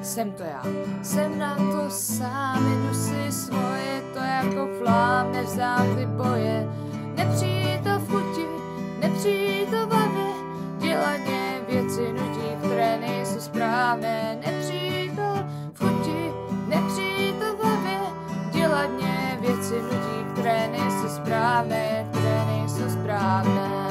Jsem to já, jsem na to sám, jedu si svoje, to jako flám, nevzdám ty boje. Nepřijít to v chuti, nepřijít to v hlavě, dělat mě věci nutí, které nejsou správné. Nepřijít to v chuti, nepřijít to v hlavě, dělat mě věci nutí, které nejsou správné, které nejsou správné.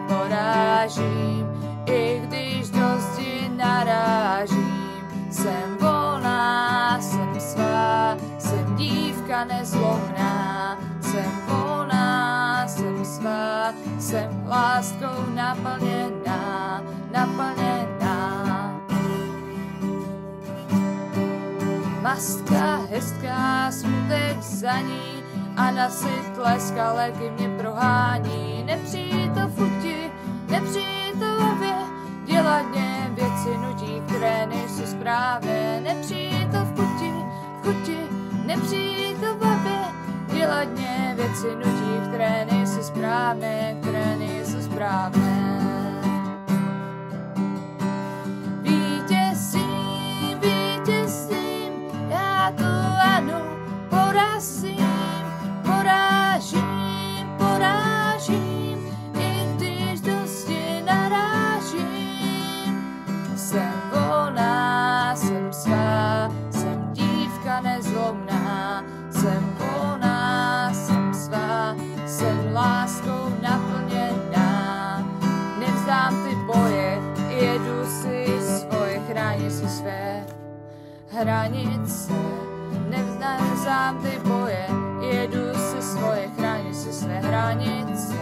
Porážím, i když dosti narážím. Jsem volná, jsem svá, jsem dívka nezlomná. Jsem volná, jsem svá, jsem láskou naplněná, naplněná. Mastka hezká, smutek za ní, a na tleská léky mě prohání. Nepřijít to v chuti, nepřijít to v hlavě, dělat mě věci nutí, které nejsou správné. Nepřijít to v chuti, nepřijít to v hlavě, dělat mě věci nutí, které nejsou správné, které nejsou správné. Vítězím, vítězím, já tu ano porazím. Porážím, i když dosti narážím. Jsem volná, jsem svá, jsem dívka nezlomná. Jsem volná, jsem svá, jsem láskou naplněná. Nevzdám ty boje, jedu si svoje, chráním si své hranice. Nevzdám ty boje, jedu si svoje, chráním si své hranice.